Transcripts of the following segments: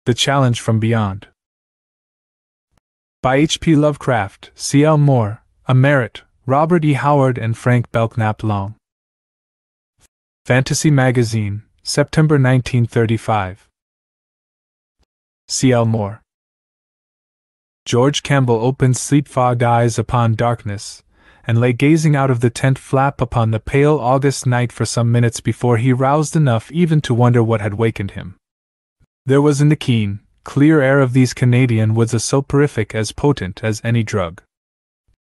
The Challenge from Beyond. By H.P. Lovecraft, C.L. Moore, A. Merritt, Robert E. Howard and Frank Belknap Long. Fantasy Magazine, September 1935. C.L. Moore. George Campbell opened sleep-fogged eyes upon darkness, and lay gazing out of the tent flap upon the pale August night for some minutes before he roused enough even to wonder what had wakened him. There was in the keen, clear air of these Canadian woods a soporific as potent as any drug.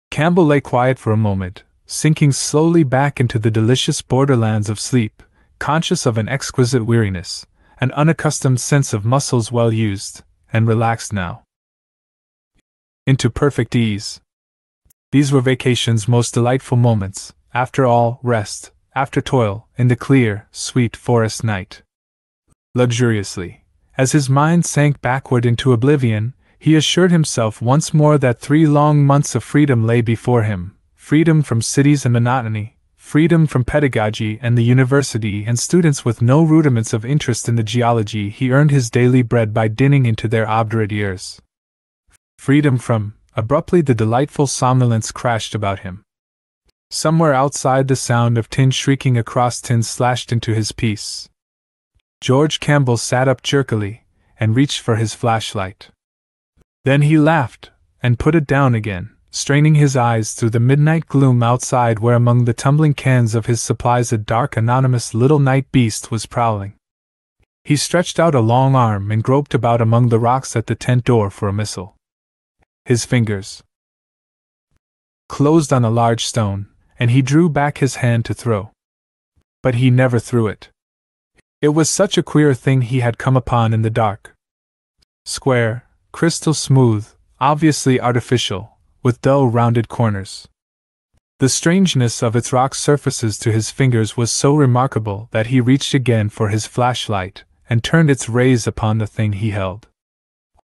Campbell lay quiet for a moment, sinking slowly back into the delicious borderlands of sleep, conscious of an exquisite weariness, an unaccustomed sense of muscles well used, and relaxed now. Into perfect ease. These were vacation's most delightful moments, after all rest, after toil, in the clear, sweet forest night. Luxuriously, as his mind sank backward into oblivion, he assured himself once more that 3 long months of freedom lay before him, freedom from cities and monotony, freedom from pedagogy and the university and students with no rudiments of interest in the geology he earned his daily bread by dinning into their obdurate ears. Freedom from... Abruptly the delightful somnolence crashed about him. Somewhere outside the sound of tin shrieking across tin slashed into his peace. George Campbell sat up jerkily, and reached for his flashlight. Then he laughed, and put it down again, straining his eyes through the midnight gloom outside where among the tumbling cans of his supplies a dark anonymous little night beast was prowling. He stretched out a long arm and groped about among the rocks at the tent door for a missile. His fingers closed on a large stone, and he drew back his hand to throw. But he never threw it. It was such a queer thing he had come upon in the dark. Square, crystal smooth, obviously artificial, with dull rounded corners. The strangeness of its rock surfaces to his fingers was so remarkable that he reached again for his flashlight, and turned its rays upon the thing he held.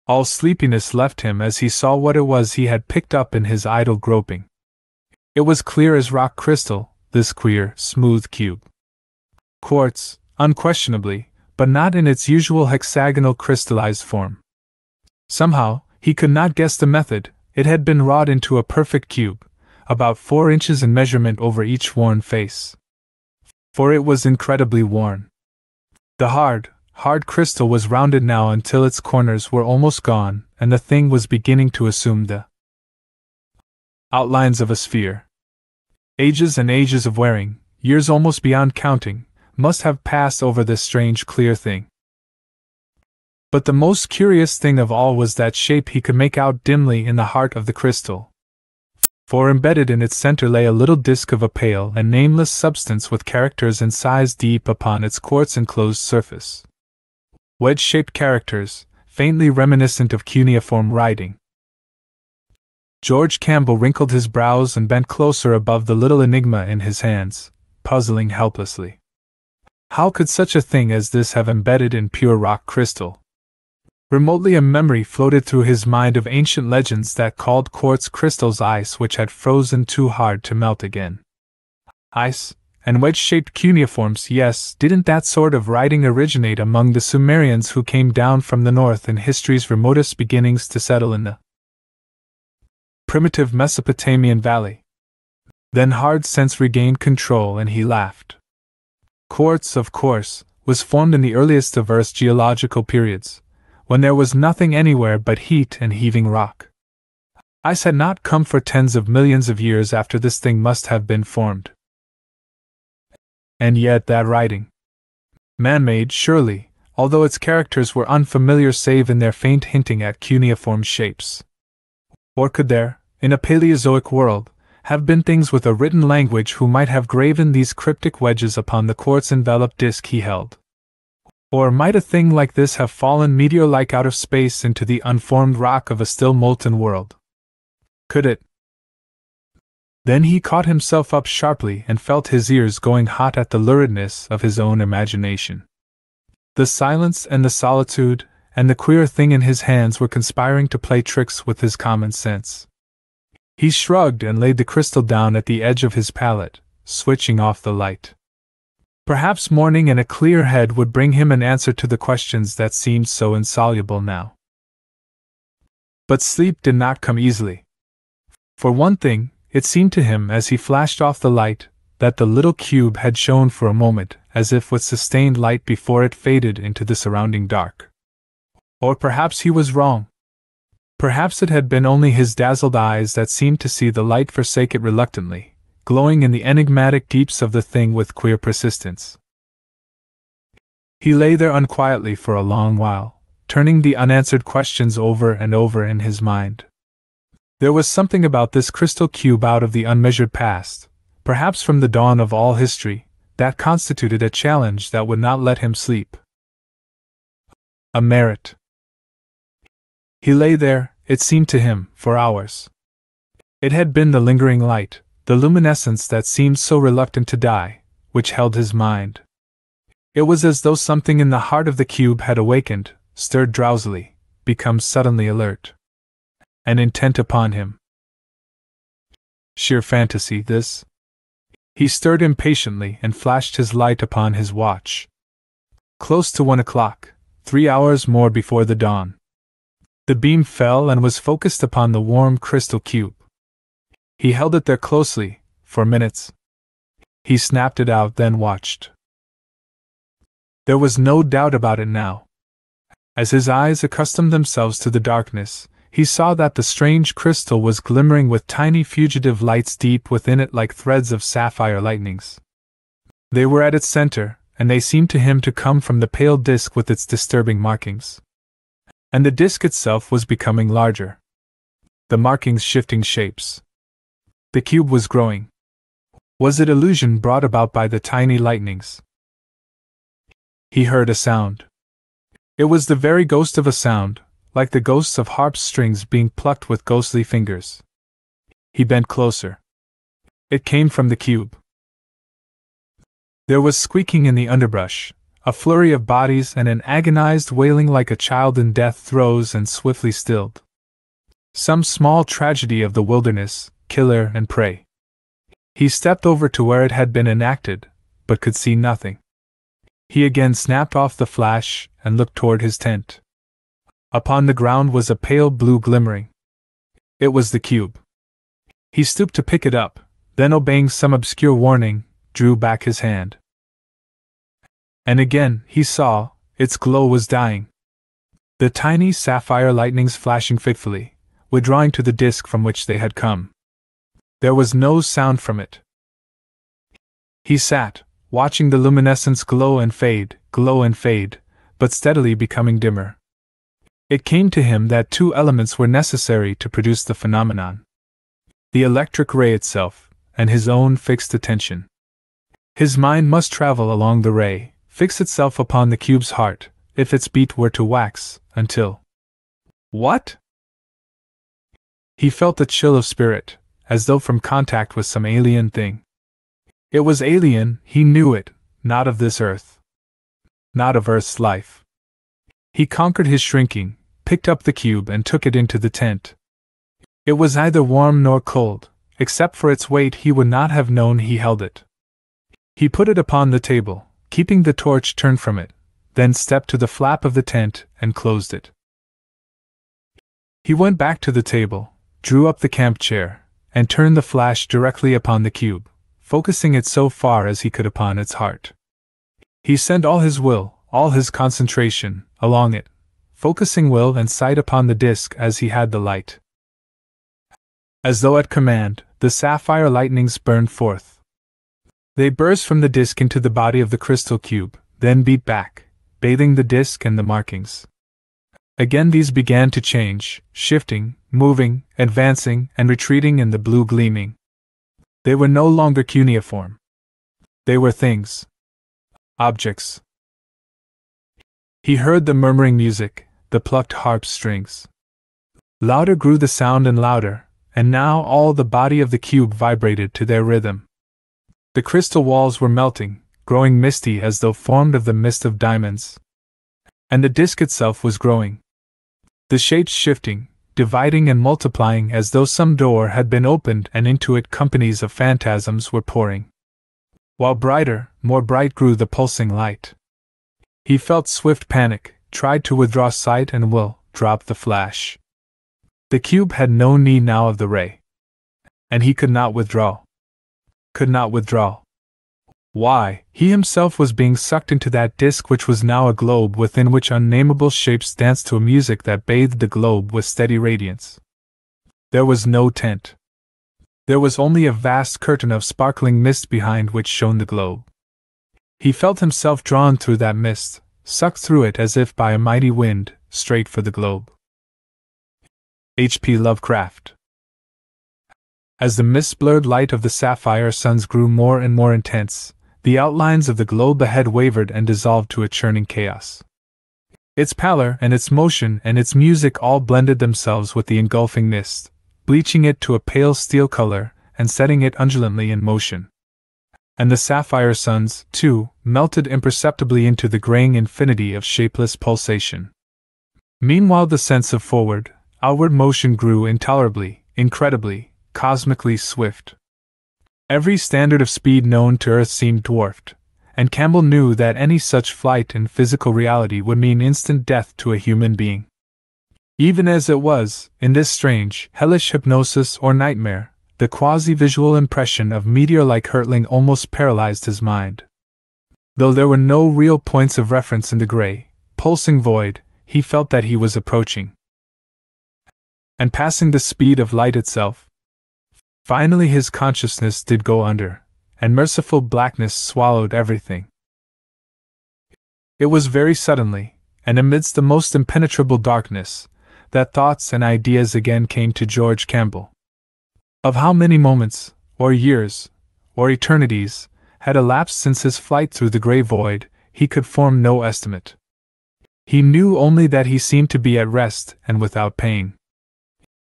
All sleepiness left him as he saw what it was he had picked up in his idle groping. It was clear as rock crystal, this queer, smooth cube. Quartz, unquestionably, but not in its usual hexagonal crystallized form. Somehow, he could not guess the method, it had been wrought into a perfect cube, about 4 inches in measurement over each worn face. For it was incredibly worn. The hard crystal was rounded now until its corners were almost gone, and the thing was beginning to assume the outlines of a sphere. Ages and ages of wearing, years almost beyond counting, must have passed over this strange clear thing. But the most curious thing of all was that shape he could make out dimly in the heart of the crystal. For embedded in its center lay a little disk of a pale and nameless substance with characters incised deep upon its quartz-enclosed surface. Wedge-shaped characters, faintly reminiscent of cuneiform writing. George Campbell wrinkled his brows and bent closer above the little enigma in his hands, puzzling helplessly. How could such a thing as this have embedded in pure rock crystal? Remotely a memory floated through his mind of ancient legends that called quartz crystals ice which had frozen too hard to melt again. Ice, and wedge-shaped cuneiforms, yes, didn't that sort of writing originate among the Sumerians who came down from the north in history's remotest beginnings to settle in the primitive Mesopotamian valley? Then hard sense regained control and he laughed. Quartz, of course, was formed in the earliest of Earth's geological periods, when there was nothing anywhere but heat and heaving rock. Ice had not come for tens of millions of years after this thing must have been formed. And yet that writing, man-made surely, although its characters were unfamiliar save in their faint hinting at cuneiform shapes. Or could there, in a Paleozoic world, have been things with a written language who might have graven these cryptic wedges upon the quartz-enveloped disk he held? Or might a thing like this have fallen meteor-like out of space into the unformed rock of a still molten world? Could it? Then he caught himself up sharply and felt his ears going hot at the luridness of his own imagination. The silence and the solitude and the queer thing in his hands were conspiring to play tricks with his common sense. He shrugged and laid the crystal down at the edge of his pallet, switching off the light. Perhaps morning and a clear head would bring him an answer to the questions that seemed so insoluble now. But sleep did not come easily. For one thing, it seemed to him as he flashed off the light that the little cube had shone for a moment, as if with sustained light before it faded into the surrounding dark. Or perhaps he was wrong. Perhaps it had been only his dazzled eyes that seemed to see the light forsake it reluctantly, glowing in the enigmatic deeps of the thing with queer persistence. He lay there unquietly for a long while, turning the unanswered questions over and over in his mind. There was something about this crystal cube out of the unmeasured past, perhaps from the dawn of all history, that constituted a challenge that would not let him sleep. A Merritt. He lay there, it seemed to him, for hours. It had been the lingering light, the luminescence that seemed so reluctant to die, which held his mind. It was as though something in the heart of the cube had awakened, stirred drowsily, become suddenly alert, and intent upon him. Sheer fantasy, this. He stirred impatiently and flashed his light upon his watch. Close to 1 o'clock, 3 hours more before the dawn. The beam fell and was focused upon the warm crystal cube. He held it there closely, for minutes. He snapped it out, then watched. There was no doubt about it now. As his eyes accustomed themselves to the darkness, he saw that the strange crystal was glimmering with tiny fugitive lights deep within it like threads of sapphire lightnings. They were at its center, and they seemed to him to come from the pale disk with its disturbing markings. And the disk itself was becoming larger. The markings shifting shapes. The cube was growing. Was it illusion brought about by the tiny lightnings? He heard a sound. It was the very ghost of a sound, like the ghosts of harp strings being plucked with ghostly fingers. He bent closer. It came from the cube. There was squeaking in the underbrush, a flurry of bodies and an agonized wailing like a child in death throes and swiftly stilled. Some small tragedy of the wilderness, killer and prey. He stepped over to where it had been enacted, but could see nothing. He again snapped off the flash and looked toward his tent. Upon the ground was a pale blue glimmering. It was the cube. He stooped to pick it up, then obeying some obscure warning, drew back his hand. And again, he saw, its glow was dying. The tiny sapphire lightnings flashing fitfully, withdrawing to the disk from which they had come. There was no sound from it. He sat, watching the luminescence glow and fade, but steadily becoming dimmer. It came to him that two elements were necessary to produce the phenomenon: the electric ray itself, and his own fixed attention. His mind must travel along the ray, fix itself upon the cube's heart, if its beat were to wax, until... What? He felt a chill of spirit, as though from contact with some alien thing. It was alien, he knew it, not of this earth. Not of Earth's life. He conquered his shrinking, picked up the cube and took it into the tent. It was neither warm nor cold, except for its weight he would not have known he held it. He put it upon the table, keeping the torch turned from it, then stepped to the flap of the tent and closed it. He went back to the table, drew up the camp chair, and turned the flash directly upon the cube, focusing it so far as he could upon its heart. He sent all his will, all his concentration, along it, focusing will and sight upon the disk as he had the light. As though at command, the sapphire lightnings burned forth. They burst from the disk into the body of the crystal cube, then beat back, bathing the disk and the markings. Again these began to change, shifting, moving, advancing, and retreating in the blue gleaming. They were no longer cuneiform. They were things. Objects. He heard the murmuring music, the plucked harp strings. Louder grew the sound and louder, and now all the body of the cube vibrated to their rhythm. The crystal walls were melting, growing misty as though formed of the mist of diamonds. And the disk itself was growing. The shapes shifting, dividing and multiplying as though some door had been opened and into it companies of phantasms were pouring. while brighter, more bright grew the pulsing light. He felt swift panic, tried to withdraw sight and will, dropped the flash. The cube had no need now of the ray. And he could not withdraw. Could not withdraw. Why, he himself was being sucked into that disk which was now a globe within which unnameable shapes danced to a music that bathed the globe with steady radiance. There was no tent. There was only a vast curtain of sparkling mist behind which shone the globe. He felt himself drawn through that mist, sucked through it as if by a mighty wind, straight for the globe. H.P. Lovecraft. As the mist-blurred light of the sapphire suns grew more and more intense, the outlines of the globe ahead wavered and dissolved to a churning chaos. Its pallor and its motion and its music all blended themselves with the engulfing mist, bleaching it to a pale steel color and setting it undulantly in motion. And the sapphire suns, too, melted imperceptibly into the graying infinity of shapeless pulsation. Meanwhile the sense of forward, outward motion grew intolerably, incredibly, cosmically swift. Every standard of speed known to Earth seemed dwarfed, and Campbell knew that any such flight in physical reality would mean instant death to a human being. Even as it was, in this strange, hellish hypnosis or nightmare, the quasi-visual impression of meteor-like hurtling almost paralyzed his mind. Though there were no real points of reference in the gray, pulsing void, he felt that he was approaching. And passing the speed of light itself. Finally his consciousness did go under, and merciful blackness swallowed everything. It was very suddenly, and amidst the most impenetrable darkness, that thoughts and ideas again came to George Campbell. Of how many moments, or years, or eternities, had elapsed since his flight through the grey void, he could form no estimate. He knew only that he seemed to be at rest and without pain.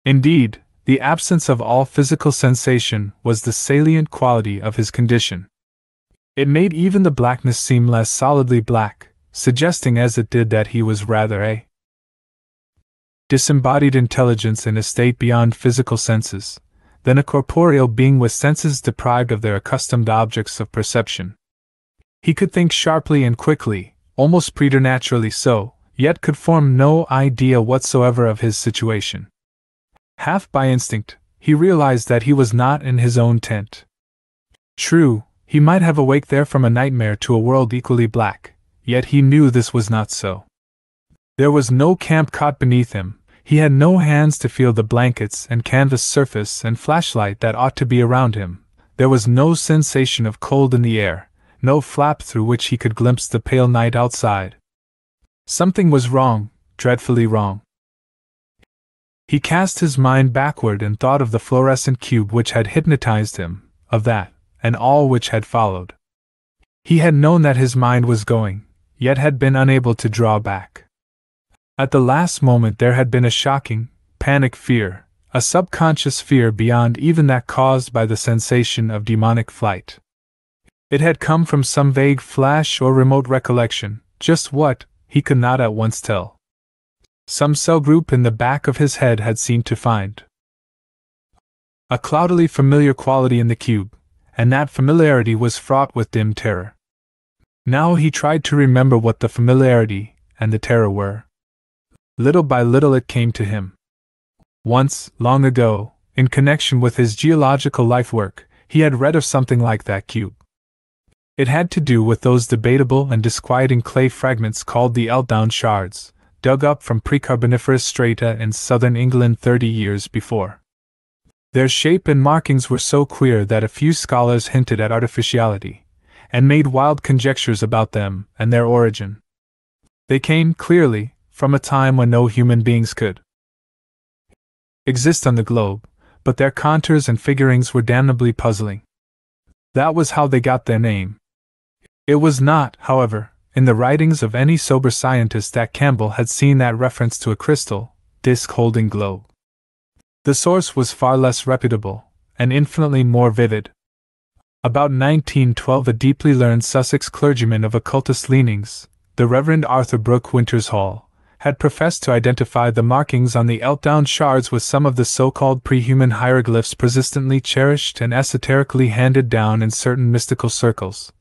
Indeed, the absence of all physical sensation was the salient quality of his condition. It made even the blackness seem less solidly black, suggesting as it did that he was rather a disembodied intelligence in a state beyond physical senses, than a corporeal being with senses deprived of their accustomed objects of perception. He could think sharply and quickly, almost preternaturally so, yet could form no idea whatsoever of his situation. Half by instinct, he realized that he was not in his own tent. True, he might have awaked there from a nightmare to a world equally black, yet he knew this was not so. There was no camp cot beneath him, he had no hands to feel the blankets and canvas surface and flashlight that ought to be around him, there was no sensation of cold in the air, no flap through which he could glimpse the pale night outside. Something was wrong, dreadfully wrong. He cast his mind backward and thought of the fluorescent cube which had hypnotized him, of that, and all which had followed. He had known that his mind was going, yet had been unable to draw back. At the last moment there had been a shocking, panic fear, a subconscious fear beyond even that caused by the sensation of demonic flight. It had come from some vague flash or remote recollection, just what, he could not at once tell. Some cell group in the back of his head had seemed to find a cloudily familiar quality in the cube, and that familiarity was fraught with dim terror. Now he tried to remember what the familiarity and the terror were. Little by little it came to him. Once, long ago, in connection with his geological life work, he had read of something like that cube. It had to do with those debatable and disquieting clay fragments called the Eltdown shards, dug up from precarboniferous strata in southern England 30 years before. Their shape and markings were so queer that a few scholars hinted at artificiality, and made wild conjectures about them and their origin. They came, clearly, from a time when no human beings could exist on the globe, but their contours and figurings were damnably puzzling. That was how they got their name. It was not, however, in the writings of any sober scientist that Campbell had seen that reference to a crystal, disc-holding globe. The source was far less reputable, and infinitely more vivid. About 1912 a deeply learned Sussex clergyman of occultist leanings, the Reverend Arthur Brooke Winters Hall, had professed to identify the markings on the Eltdown shards with some of the so-called pre-human hieroglyphs persistently cherished and esoterically handed down in certain mystical circles,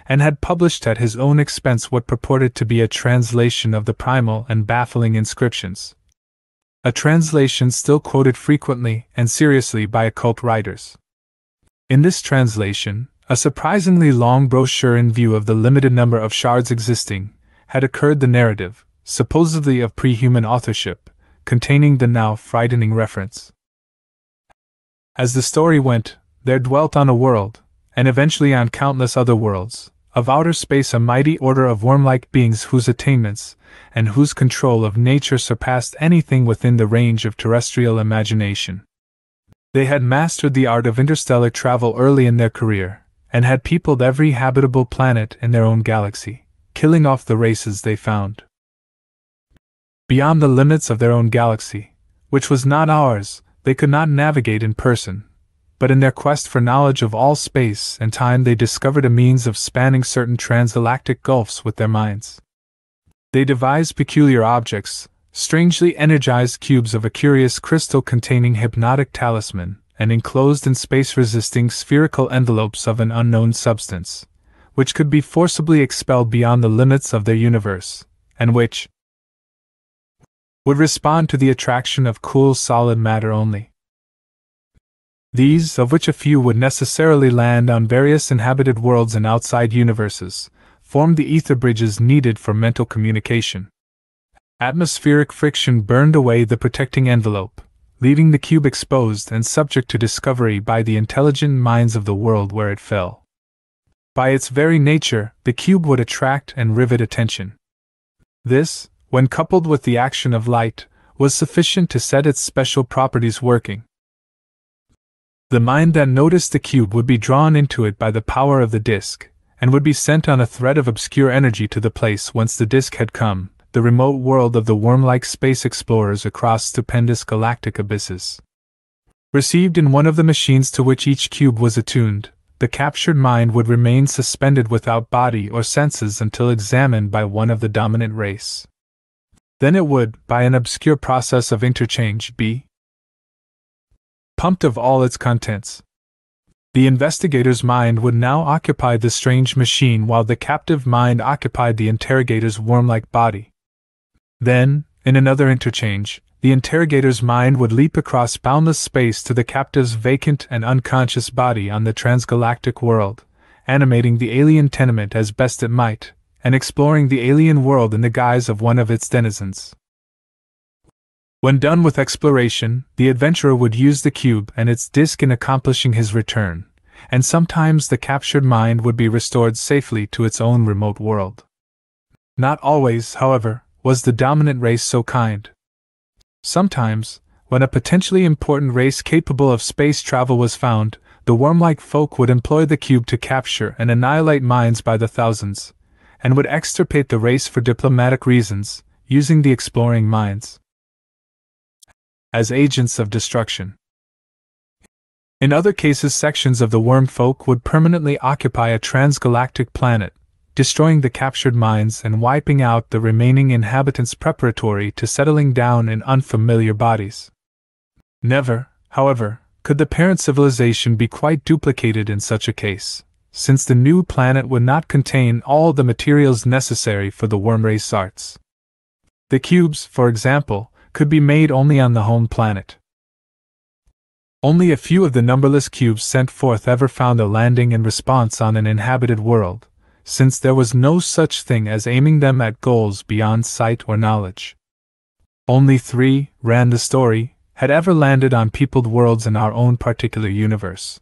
and had published at his own expense what purported to be a translation of the primal and baffling inscriptions. A translation still quoted frequently and seriously by occult writers. In this translation, a surprisingly long brochure in view of the limited number of shards existing, had occurred the narrative, supposedly of pre-human authorship, containing the now frightening reference. As the story went, there dwelt on a world, and eventually on countless other worlds, of outer space a mighty order of worm-like beings whose attainments and whose control of nature surpassed anything within the range of terrestrial imagination. They had mastered the art of interstellar travel early in their career, and had peopled every habitable planet in their own galaxy, killing off the races they found. Beyond the limits of their own galaxy, which was not ours, they could not navigate in person, but in their quest for knowledge of all space and time they discovered a means of spanning certain transgalactic gulfs with their minds. They devised peculiar objects, strangely energized cubes of a curious crystal containing hypnotic talisman, and enclosed in space-resisting spherical envelopes of an unknown substance, which could be forcibly expelled beyond the limits of their universe, and which would respond to the attraction of cool solid matter only. These, of which a few would necessarily land on various inhabited worlds and outside universes, formed the ether bridges needed for mental communication. Atmospheric friction burned away the protecting envelope, leaving the cube exposed and subject to discovery by the intelligent minds of the world where it fell. By its very nature, the cube would attract and rivet attention. This, when coupled with the action of light, was sufficient to set its special properties working. The mind that noticed the cube would be drawn into it by the power of the disk, and would be sent on a thread of obscure energy to the place whence the disk had come, the remote world of the worm-like space explorers across stupendous galactic abysses. Received in one of the machines to which each cube was attuned, the captured mind would remain suspended without body or senses until examined by one of the dominant race. Then it would, by an obscure process of interchange, be pumped of all its contents. The investigator's mind would now occupy the strange machine while the captive mind occupied the interrogator's worm-like body. Then, in another interchange, the interrogator's mind would leap across boundless space to the captive's vacant and unconscious body on the transgalactic world, animating the alien tenement as best it might, and exploring the alien world in the guise of one of its denizens. When done with exploration, the adventurer would use the cube and its disk in accomplishing his return, and sometimes the captured mind would be restored safely to its own remote world. Not always, however, was the dominant race so kind. Sometimes, when a potentially important race capable of space travel was found, the worm-like folk would employ the cube to capture and annihilate minds by the thousands, and would extirpate the race for diplomatic reasons, using the exploring minds as agents of destruction. In other cases, sections of the worm folk would permanently occupy a transgalactic planet, destroying the captured minds and wiping out the remaining inhabitants preparatory to settling down in unfamiliar bodies. Never, however, could the parent civilization be quite duplicated in such a case, since the new planet would not contain all the materials necessary for the worm race arts. The cubes, for example, could be made only on the home planet. Only a few of the numberless cubes sent forth ever found a landing and response on an inhabited world, since there was no such thing as aiming them at goals beyond sight or knowledge. Only 3, ran the story, had ever landed on peopled worlds in our own particular universe.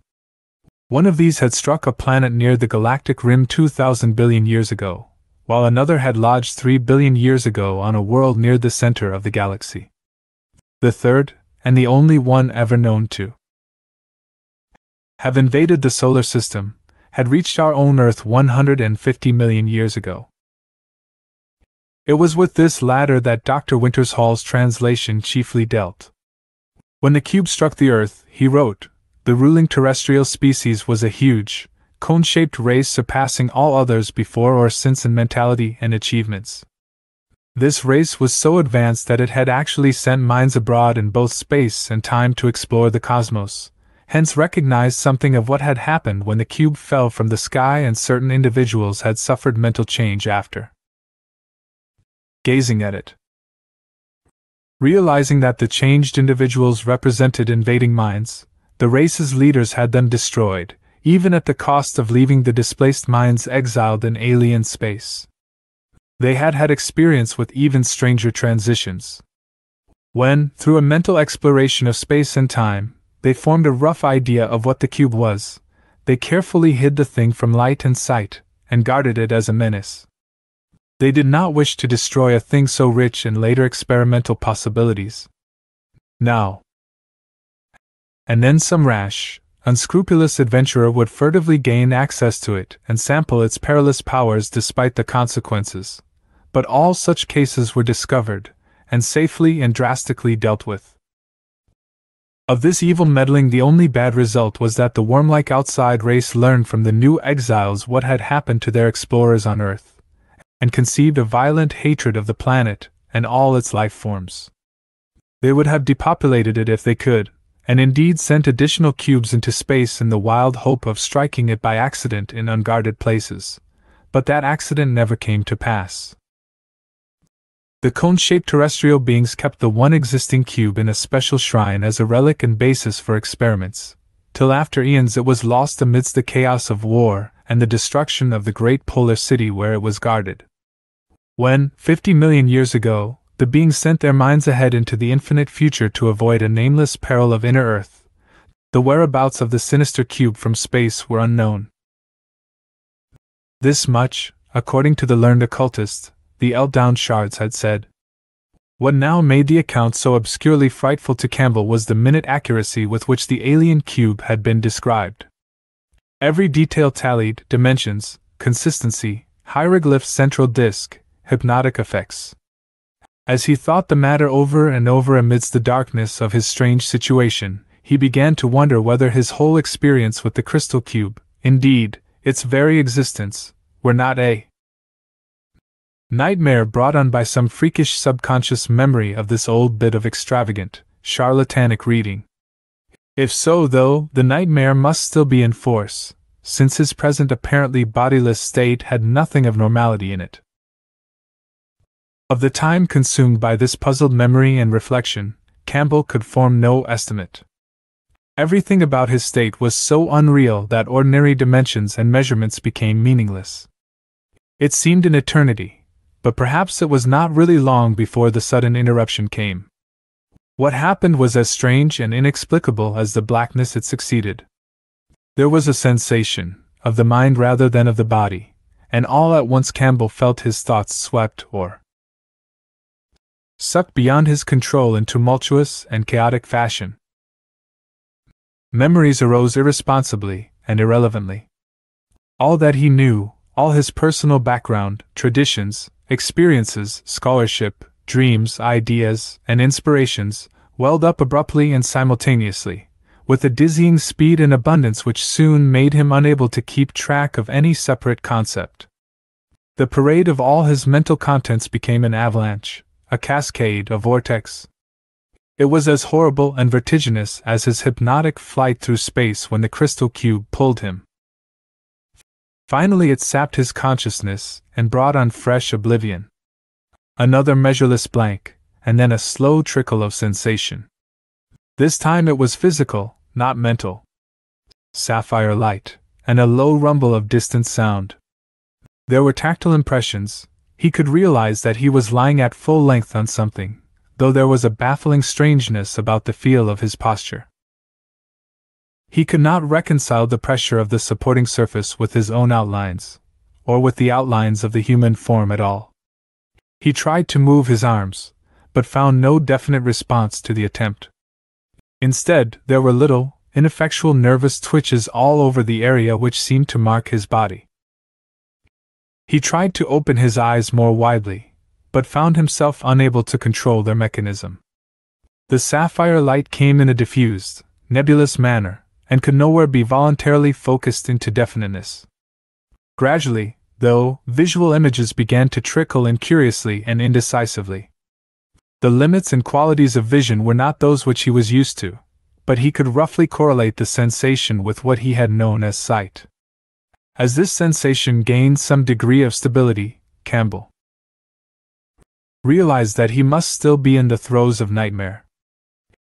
One of these had struck a planet near the galactic rim 2,000 billion years ago, while another had lodged 3 billion years ago on a world near the center of the galaxy. The third, and the only one ever known to have invaded the solar system, had reached our own Earth 150 million years ago. It was with this latter that Dr. Winters Hall's translation chiefly dealt. When the cube struck the Earth, he wrote, the ruling terrestrial species was a huge, cone-shaped race surpassing all others before or since in mentality and achievements. This race was so advanced that it had actually sent minds abroad in both space and time to explore the cosmos, hence recognized something of what had happened when the cube fell from the sky, and certain individuals had suffered mental change after gazing at it. Realizing that the changed individuals represented invading minds, the race's leaders had them destroyed, even at the cost of leaving the displaced minds exiled in alien space. They had had experience with even stranger transitions. When, through a mental exploration of space and time, they formed a rough idea of what the cube was, they carefully hid the thing from light and sight, and guarded it as a menace. They did not wish to destroy a thing so rich in later experimental possibilities. Now and then some rash, unscrupulous adventurer would furtively gain access to it and sample its perilous powers despite the consequences. But all such cases were discovered, and safely and drastically dealt with. Of this evil meddling, the only bad result was that the worm-like outside race learned from the new exiles what had happened to their explorers on Earth, and conceived a violent hatred of the planet and all its life forms. They would have depopulated it if they could, and indeed sent additional cubes into space in the wild hope of striking it by accident in unguarded places, but that accident never came to pass. The cone-shaped terrestrial beings kept the one existing cube in a special shrine as a relic and basis for experiments, till after eons it was lost amidst the chaos of war and the destruction of the great polar city where it was guarded. When, 50 million years ago, the beings sent their minds ahead into the infinite future to avoid a nameless peril of inner Earth, the whereabouts of the sinister cube from space were unknown. This much, according to the learned occultist, the Elddown shards had said. What now made the account so obscurely frightful to Campbell was the minute accuracy with which the alien cube had been described. Every detail tallied: dimensions, consistency, hieroglyph, central disk, hypnotic effects. As he thought the matter over and over amidst the darkness of his strange situation, he began to wonder whether his whole experience with the crystal cube, indeed, its very existence, were not a nightmare brought on by some freakish subconscious memory of this old bit of extravagant, charlatanic reading. If so, though, the nightmare must still be in force, since his present apparently bodiless state had nothing of normality in it. Of the time consumed by this puzzled memory and reflection, Campbell could form no estimate. Everything about his state was so unreal that ordinary dimensions and measurements became meaningless. It seemed an eternity, but perhaps it was not really long before the sudden interruption came. What happened was as strange and inexplicable as the blackness it succeeded. There was a sensation, of the mind rather than of the body, and all at once Campbell felt his thoughts swept or sucked beyond his control in tumultuous and chaotic fashion. Memories arose irresponsibly and irrelevantly. All that he knew, all his personal background, traditions, experiences, scholarship, dreams, ideas, and inspirations, welled up abruptly and simultaneously, with a dizzying speed and abundance which soon made him unable to keep track of any separate concept. The parade of all his mental contents became an avalanche, a cascade, a vortex. It was as horrible and vertiginous as his hypnotic flight through space when the crystal cube pulled him. Finally it sapped his consciousness and brought on fresh oblivion. Another measureless blank, and then a slow trickle of sensation. This time it was physical, not mental. Sapphire light, and a low rumble of distant sound. There were tactile impressions. He could realize that he was lying at full length on something, though there was a baffling strangeness about the feel of his posture. He could not reconcile the pressure of the supporting surface with his own outlines, or with the outlines of the human form at all. He tried to move his arms, but found no definite response to the attempt. Instead, there were little, ineffectual nervous twitches all over the area which seemed to mark his body. He tried to open his eyes more widely, but found himself unable to control their mechanism. The sapphire light came in a diffused, nebulous manner, and could nowhere be voluntarily focused into definiteness. Gradually, though visual images began to trickle in curiously and indecisively. The limits and qualities of vision were not those which he was used to, but he could roughly correlate the sensation with what he had known as sight. As this sensation gained some degree of stability, Campbell realized that he must still be in the throes of nightmare.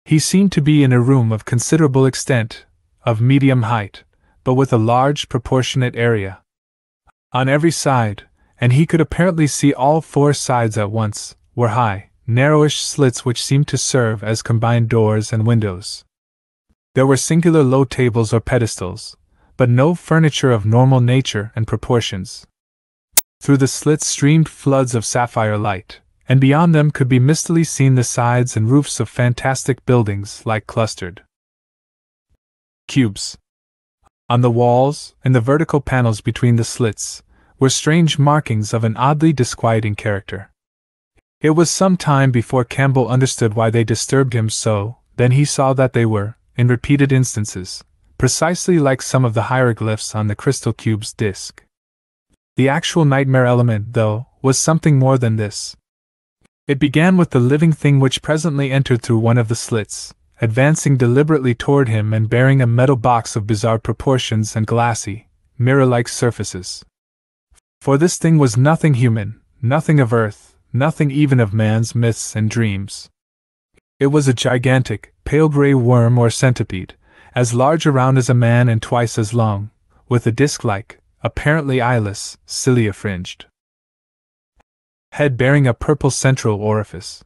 He seemed to be in a room of considerable extent, of medium height, but with a large proportionate area on every side, and he could apparently see all four sides at once, were high, narrowish slits which seemed to serve as combined doors and windows. There were singular low tables or pedestals, but no furniture of normal nature and proportions. Through the slits streamed floods of sapphire light, and beyond them could be mistily seen the sides and roofs of fantastic buildings like clustered cubes. On the walls, in the vertical panels between the slits, were strange markings of an oddly disquieting character. It was some time before Campbell understood why they disturbed him so, then he saw that they were, in repeated instances, precisely like some of the hieroglyphs on the crystal cube's disk. The actual nightmare element, though, was something more than this. It began with the living thing which presently entered through one of the slits, advancing deliberately toward him and bearing a metal box of bizarre proportions and glassy, mirror-like surfaces. For this thing was nothing human, nothing of earth, nothing even of man's myths and dreams. It was a gigantic, pale gray worm or centipede, as large around as a man and twice as long, with a disc-like, apparently eyeless, cilia-fringed head bearing a purple central orifice.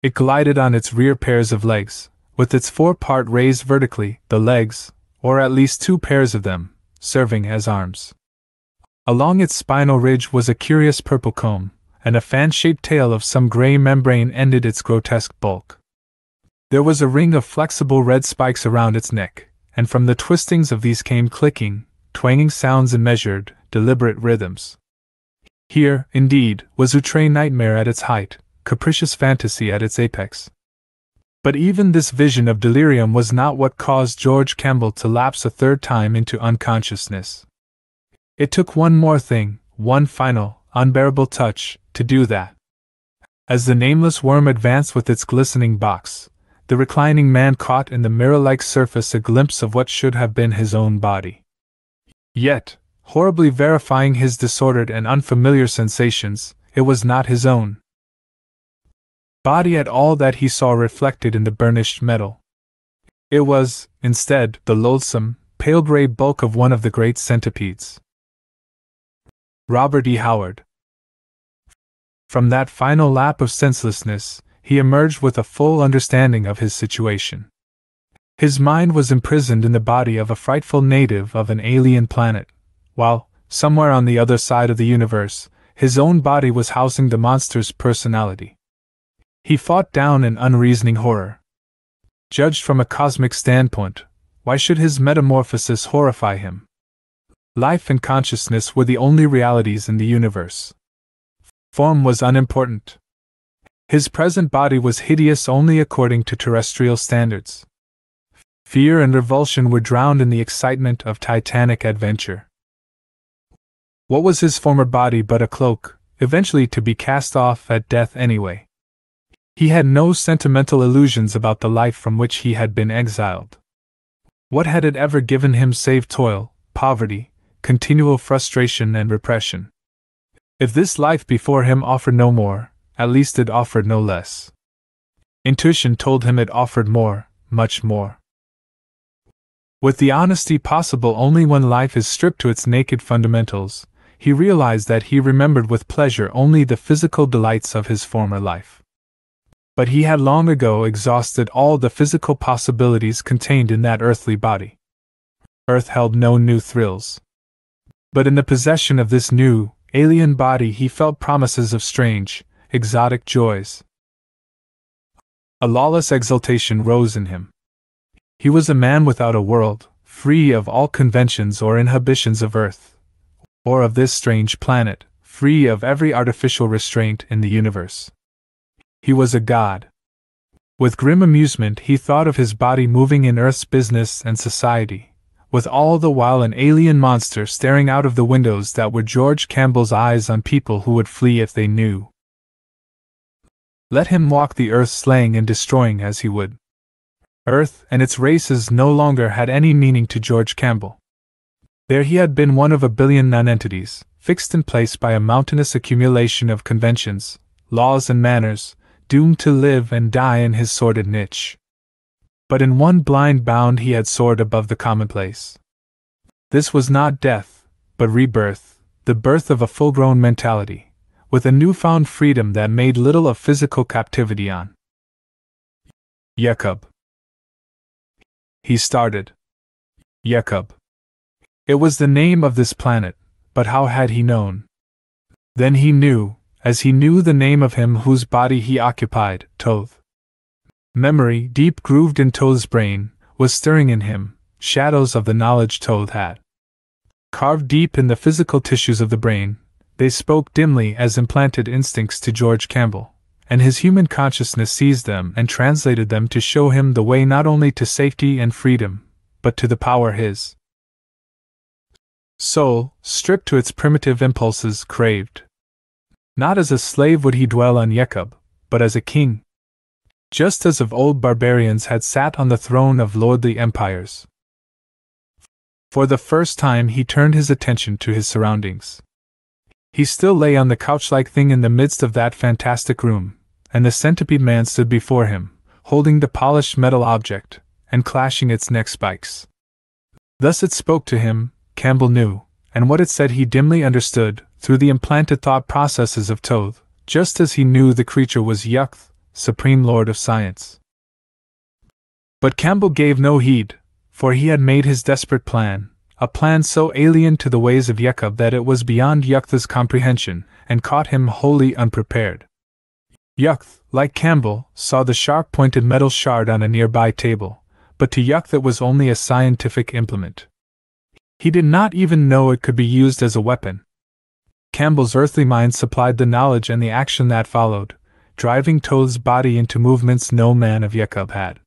It glided on its rear pairs of legs, with its forepart raised vertically, the legs, or at least two pairs of them, serving as arms. Along its spinal ridge was a curious purple comb, and a fan-shaped tail of some gray membrane ended its grotesque bulk. There was a ring of flexible red spikes around its neck, and from the twistings of these came clicking, twanging sounds in measured, deliberate rhythms. Here, indeed, was outre nightmare at its height, capricious fantasy at its apex. But even this vision of delirium was not what caused George Campbell to lapse a third time into unconsciousness. It took one more thing, one final, unbearable touch, to do that. As the nameless worm advanced with its glistening box, the reclining man caught in the mirror-like surface a glimpse of what should have been his own body. Yet, horribly verifying his disordered and unfamiliar sensations, it was not his own body at all that he saw reflected in the burnished metal. It was, instead, the loathsome, pale gray bulk of one of the great centipedes. Robert E. Howard. From that final lap of senselessness, he emerged with a full understanding of his situation. His mind was imprisoned in the body of a frightful native of an alien planet, while, somewhere on the other side of the universe, his own body was housing the monster's personality. He fought down an unreasoning horror. Judged from a cosmic standpoint, why should his metamorphosis horrify him? Life and consciousness were the only realities in the universe. Form was unimportant. His present body was hideous only according to terrestrial standards. Fear and revulsion were drowned in the excitement of titanic adventure. What was his former body but a cloak, eventually to be cast off at death anyway? He had no sentimental illusions about the life from which he had been exiled. What had it ever given him save toil, poverty, continual frustration and repression? If this life before him offered no more, at least it offered no less. Intuition told him it offered more, much more. With the honesty possible only when life is stripped to its naked fundamentals, he realized that he remembered with pleasure only the physical delights of his former life. But he had long ago exhausted all the physical possibilities contained in that earthly body. Earth held no new thrills. But in the possession of this new, alien body he felt promises of strange, exotic joys. A lawless exultation rose in him. He was a man without a world, free of all conventions or inhibitions of earth, or of this strange planet, free of every artificial restraint in the universe. He was a god. With grim amusement he thought of his body moving in Earth's business and society, with all the while an alien monster staring out of the windows that were George Campbell's eyes on people who would flee if they knew. Let him walk the earth slaying and destroying as he would. Earth and its races no longer had any meaning to George Campbell. There he had been one of a billion nonentities, fixed in place by a mountainous accumulation of conventions, laws and manners, doomed to live and die in his sordid niche. But in one blind bound he had soared above the commonplace. This was not death, but rebirth, the birth of a full-grown mentality, with a newfound freedom that made little of physical captivity on. Yekub. He started. Yekub. It was the name of this planet, but how had he known? Then he knew, as he knew the name of him whose body he occupied, Toth. Memory, deep grooved in Toth's brain, was stirring in him, shadows of the knowledge Toth had. Carved deep in the physical tissues of the brain, they spoke dimly as implanted instincts to George Campbell, and his human consciousness seized them and translated them to show him the way not only to safety and freedom, but to the power his soul, stripped to its primitive impulses, craved. Not as a slave would he dwell on Yekub, but as a king. Just as of old barbarians had sat on the throne of lordly empires. For the first time he turned his attention to his surroundings. He still lay on the couch-like thing in the midst of that fantastic room, and the centipede man stood before him, holding the polished metal object, and clashing its neck spikes. Thus it spoke to him, Campbell knew, and what it said he dimly understood, through the implanted thought processes of Toth, just as he knew the creature was Yukth, Supreme Lord of Science. But Campbell gave no heed, for he had made his desperate plan, a plan so alien to the ways of Yekub that it was beyond Yukth's comprehension, and caught him wholly unprepared. Yukth, like Campbell, saw the sharp-pointed metal shard on a nearby table, but to Yukth it was only a scientific implement. He did not even know it could be used as a weapon. Campbell's earthly mind supplied the knowledge and the action that followed, driving Toth's body into movements no man of Yekub had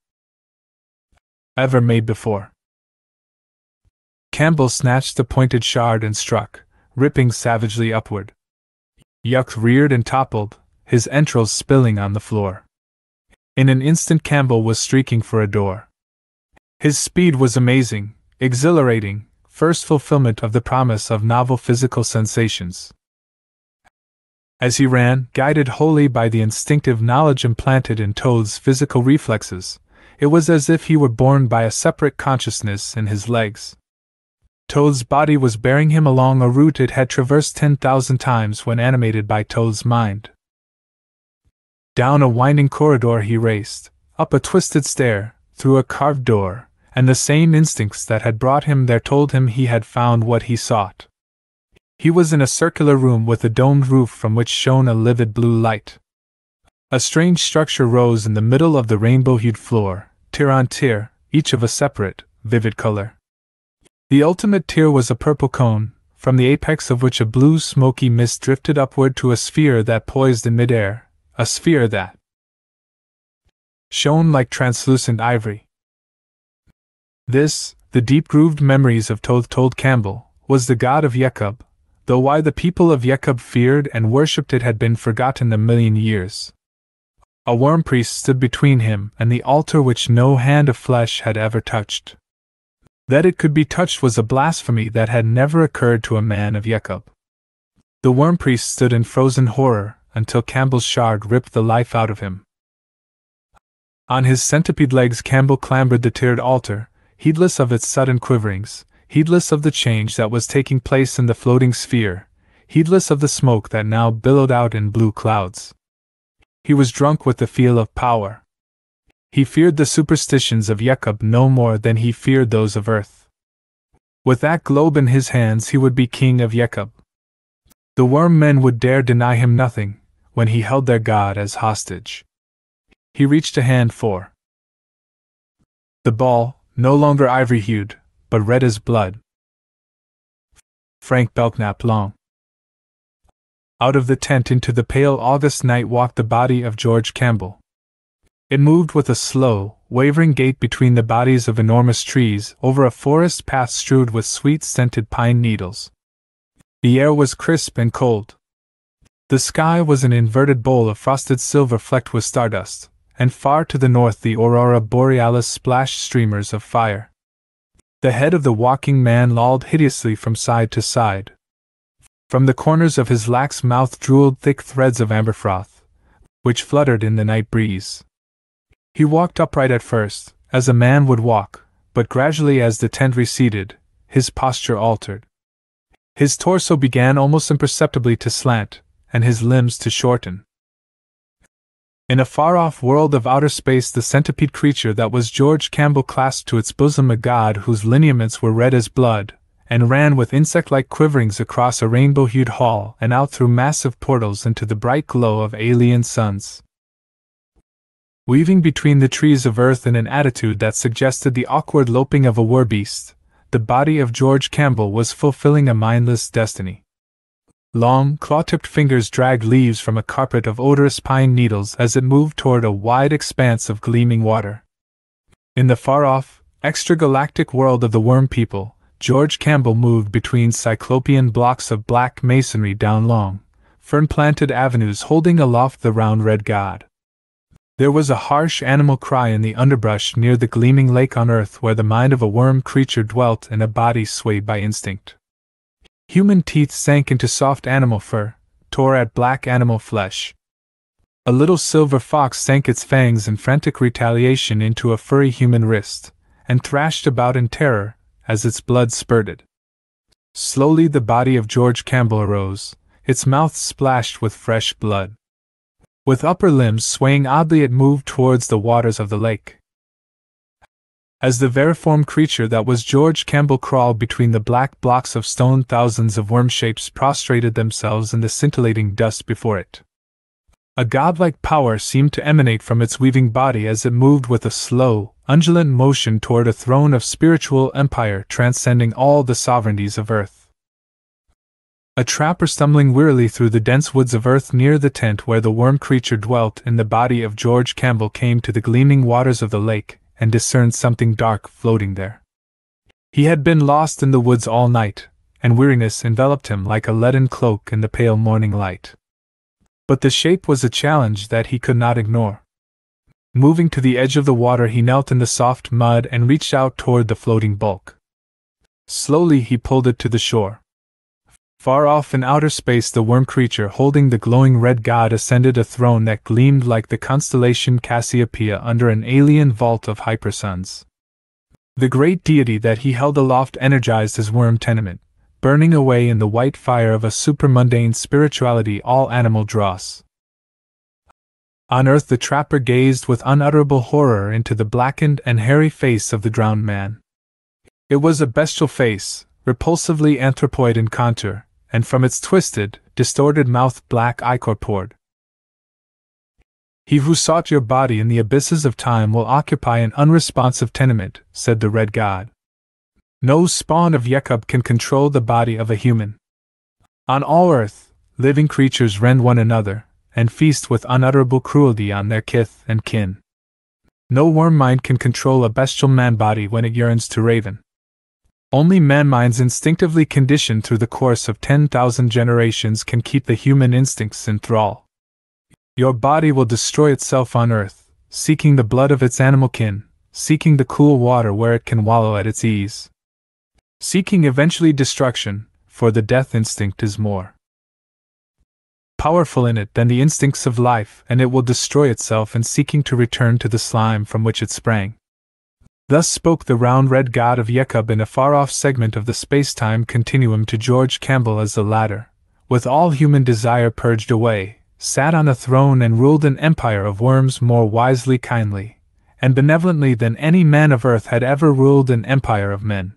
ever made before. Campbell snatched the pointed shard and struck, ripping savagely upward. Yukth reared and toppled, his entrails spilling on the floor. In an instant Campbell was streaking for a door. His speed was amazing, exhilarating, first fulfillment of the promise of novel physical sensations. As he ran, guided wholly by the instinctive knowledge implanted in Toth's physical reflexes, it was as if he were borne by a separate consciousness in his legs. Toth's body was bearing him along a route it had traversed 10,000 times when animated by Toth's mind. Down a winding corridor he raced, up a twisted stair, through a carved door, and the same instincts that had brought him there told him he had found what he sought. He was in a circular room with a domed roof from which shone a livid blue light. A strange structure rose in the middle of the rainbow-hued floor, tier on tier, each of a separate, vivid color. The ultimate tier was a purple cone, from the apex of which a blue smoky mist drifted upward to a sphere that poised in midair, a sphere that shone like translucent ivory. This, the deep-grooved memories of Toth told Campbell, was the god of Yekub, though why the people of Yekub feared and worshipped it had been forgotten a million years. A worm priest stood between him and the altar which no hand of flesh had ever touched. That it could be touched was a blasphemy that had never occurred to a man of Yekub. The worm priest stood in frozen horror until Campbell's shard ripped the life out of him. On his centipede legs Campbell clambered the tiered altar, heedless of its sudden quiverings, heedless of the change that was taking place in the floating sphere, heedless of the smoke that now billowed out in blue clouds. He was drunk with the feel of power. He feared the superstitions of Yekub no more than he feared those of Earth. With that globe in his hands he would be king of Yekub. The worm men would dare deny him nothing, when he held their god as hostage. He reached a hand for the ball, no longer ivory-hued, but red as blood. Frank Belknap Long. Out of the tent into the pale August night walked the body of George Campbell. It moved with a slow, wavering gait between the bodies of enormous trees, over a forest path strewed with sweet-scented pine needles. The air was crisp and cold. The sky was an inverted bowl of frosted silver flecked with stardust, and far to the north the aurora borealis splashed streamers of fire. The head of the walking man lolled hideously from side to side. From the corners of his lax mouth drooled thick threads of amber froth, which fluttered in the night breeze. He walked upright at first, as a man would walk, but gradually as the tent receded, his posture altered. His torso began almost imperceptibly to slant, and his limbs to shorten. In a far-off world of outer space, the centipede creature that was George Campbell clasped to its bosom a god whose lineaments were red as blood, and ran with insect-like quiverings across a rainbow-hued hall and out through massive portals into the bright glow of alien suns. Weaving between the trees of earth in an attitude that suggested the awkward loping of a war-beast, the body of George Campbell was fulfilling a mindless destiny. Long, claw-tipped fingers dragged leaves from a carpet of odorous pine needles as it moved toward a wide expanse of gleaming water. In the far-off, extragalactic world of the worm people, George Campbell moved between cyclopean blocks of black masonry down long, fern-planted avenues holding aloft the round red god. There was a harsh animal cry in the underbrush near the gleaming lake on earth where the mind of a worm creature dwelt in a body swayed by instinct. Human teeth sank into soft animal fur, tore at black animal flesh. A little silver fox sank its fangs in frantic retaliation into a furry human wrist, and thrashed about in terror as its blood spurted. Slowly the body of George Campbell arose, its mouth splashed with fresh blood. With upper limbs swaying oddly it moved towards the waters of the lake. As the veriform creature that was George Campbell crawled between the black blocks of stone, thousands of worm shapes prostrated themselves in the scintillating dust before it. A godlike power seemed to emanate from its weaving body as it moved with a slow, undulant motion toward a throne of spiritual empire transcending all the sovereignties of earth. A trapper stumbling wearily through the dense woods of earth near the tent where the worm creature dwelt in the body of George Campbell came to the gleaming waters of the lake and discerned something dark floating there. He had been lost in the woods all night, and weariness enveloped him like a leaden cloak in the pale morning light. But the shape was a challenge that he could not ignore. Moving to the edge of the water, he knelt in the soft mud and reached out toward the floating bulk. Slowly he pulled it to the shore. Far off in outer space, the worm creature holding the glowing red god ascended a throne that gleamed like the constellation Cassiopeia under an alien vault of hypersuns. The great deity that he held aloft energized his worm tenement, burning away in the white fire of a supramundane spirituality all animal dross. On earth the trapper gazed with unutterable horror into the blackened and hairy face of the drowned man. It was a bestial face, repulsively anthropoid in contour, and from its twisted, distorted mouth black ichor poured. "He who sought your body in the abysses of time will occupy an unresponsive tenement," said the red god. "No spawn of Yekub can control the body of a human. On all earth, living creatures rend one another, and feast with unutterable cruelty on their kith and kin. No worm mind can control a bestial man-body when it yearns to raven. Only man-minds instinctively conditioned through the course of 10,000 generations can keep the human instincts in thrall. Your body will destroy itself on earth, seeking the blood of its animal kin, seeking the cool water where it can wallow at its ease. Seeking eventually destruction, for the death instinct is more powerful in it than the instincts of life, and it will destroy itself in seeking to return to the slime from which it sprang." Thus spoke the round red god of Yekub in a far-off segment of the space-time continuum to George Campbell as the latter, with all human desire purged away, sat on a throne and ruled an empire of worms more wisely, kindly, and benevolently than any man of earth had ever ruled an empire of men.